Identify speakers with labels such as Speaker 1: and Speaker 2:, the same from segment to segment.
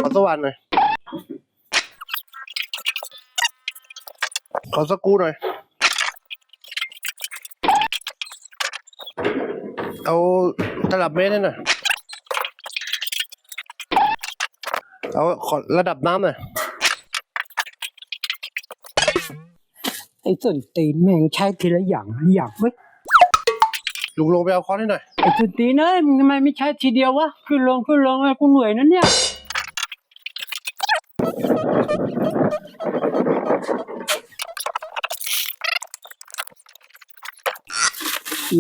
Speaker 1: ขอสว่านหน่อยขอสกูหน่อยเอาตลับเมตรหน่อยเอาขอระดับน้ำหน่อย
Speaker 2: ไอ้ส้นตีนแม่งใช้ทีละอย่างเว้ย
Speaker 1: ลุงลงไปเอาค้อนให้หน่อย
Speaker 2: ไอ้ส้นตีนเอ้ยมึงทำไมไม่ใช้ทีเดียววะขึ้นลงไอ้กูเหนื่อยนั่นเนี่ย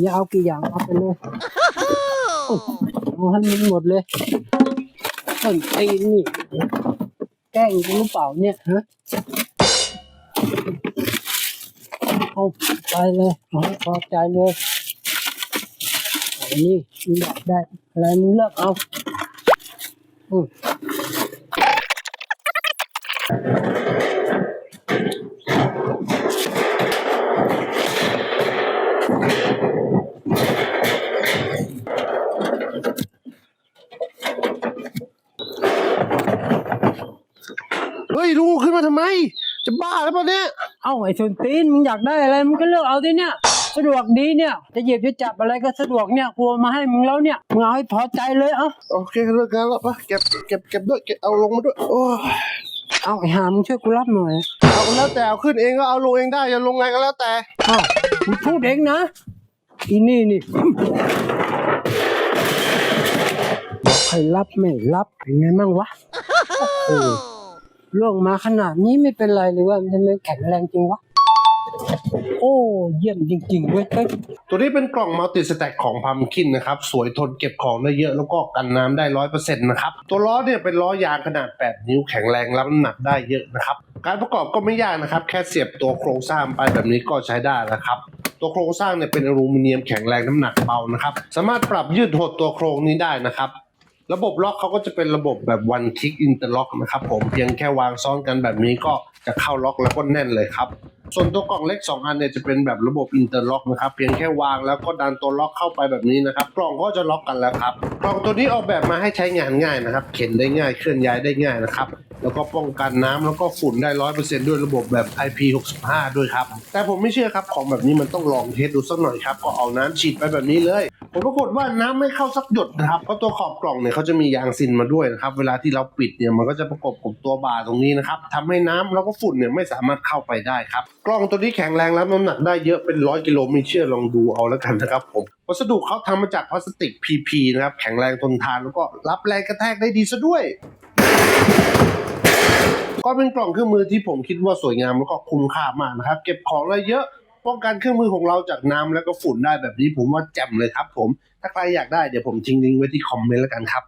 Speaker 2: อย่าเอากี่อย่างเอาไปเลยเอาให้มันหมดเลยส้นตีนนี่แกล้งกูหรือเปล่าเนี่ยฮะเอาไปเลยเอาให้พอใจเลยอันนี้มึงอยากได้อะไรมึงเลือกเอา
Speaker 1: เฮ้ยลุงขึ้นมาทำไมจะบ้าแล้วปะเนี่ย
Speaker 2: เอ้าไอ้ส้นตีนมึงอยากได้อะไรมึงก็เลือกเอาดิเนี่ยสะดวกดีเนี่ยจะหยิบจะจับอะไรก็สะดวกเนี่ยกลัวมาให้มึงแล้วเนี่ยมึงเอาให้พอใจเลยเอ้า
Speaker 1: โอเคเลิกงานแล้วปะเก็บด้วยเก็บเอาลงมาด้วยโอ้
Speaker 2: เอาไอ้หามึงช่วยกูรับหน่อย
Speaker 1: เอาแล้วแต่เอาขึ้นเองก็เอาลงเองได้จะลงไงก็แล้วแต่
Speaker 2: อ้าวมึงพูดเองนะอีนี่บอกให้รับไม่รับเป็นไงมั่งวะล่วงมาขนาดนี้ไม่เป็นไรเลยว่ามันทำไมแข็งแรงจริงวะโอ้เยี่ยมจริงๆเว้ย
Speaker 1: ตัวนี้เป็นกล่องมัลติสแต็กของพัมคินนะครับสวยทนเก็บของได้เยอะแล้วก็กันน้ำได้ 100% นะครับตัวล้อเนี่ยเป็นล้อยางขนาด8นิ้วแข็งแรงรับน้ำหนักได้เยอะนะครับการประกอบก็ไม่ยากนะครับแค่เสียบตัวโครงสร้างไปแบบนี้ก็ใช้ได้นะครับตัวโครงสร้างเนี่ยเป็นอลูมิเนียมแข็งแรงน้ำหนักเบานะครับสามารถปรับยืดหดตัวโครงนี้ได้นะครับระบบล็อกเขาก็จะเป็นระบบแบบ one click interlock นะครับผมเพียงแค่วางซ้อนกันแบบนี้ก็จะเข้าล็อกแล้วก็แน่นเลยครับส่วนตัวกล่องเล็ก2อันเนี่ยจะเป็นแบบระบบอินเตอร์ล็อกนะครับเพียงแค่วางแล้วก็ดันตัวล็อกเข้าไปแบบนี้นะครับกล่องก็จะล็อกกันแล้วครับกล่องตัวนี้ออกแบบมาให้ใช้งานง่ายนะครับเข็นได้ง่ายเคลื่อนย้ายได้ง่ายนะครับแล้วก็ป้องกันน้ำแล้วก็ฝุ่นได้ 100% ด้วยระบบแบบ IP65 ด้วยครับแต่ผมไม่เชื่อครับของแบบนี้มันต้องลองเทสดูสักหน่อยครับก็เอาน้ำฉีดไปแบบนี้เลยผมปรากฏว่าน้ำไม่เข้าสักหยดนะครับเพราะตัวขอบกล่องเนี่ยเขาจะมียางซินมาด้วยนะครับเวลาที่เราปิดเนี่ยมันก็จะประกบกับตัวบาร์ตรงนี้นะครับทำให้น้ำแล้วก็ฝุ่นเนี่ยไม่สามารถเข้าไปได้ครับกล่องตัวนี้แข็งแรงรับน้ำหนักได้เยอะเป็น100 กิโลไม่เชื่อลองดูเอาแล้วกันนะครับผมวัสดุเขาทำมาจากพลาสติก PP นะครับแข็งแรงทนทานแล้วก็รับแรงกระแทกได้ดีซะด้วยก็เป็นกล่องเครื่องมือที่ผมคิดว่าสวยงามแล้วก็คุ้มค่ามากนะครับเก็บของได้เยอะป้องกันเครื่องมือของเราจากน้ำแล้วก็ฝุ่นได้แบบนี้ผมว่าแจ่มเลยครับผมถ้าใครอยากได้เดี๋ยวผมทิ้งลิงก์ไว้ที่คอมเมนต์แล้วกันครับ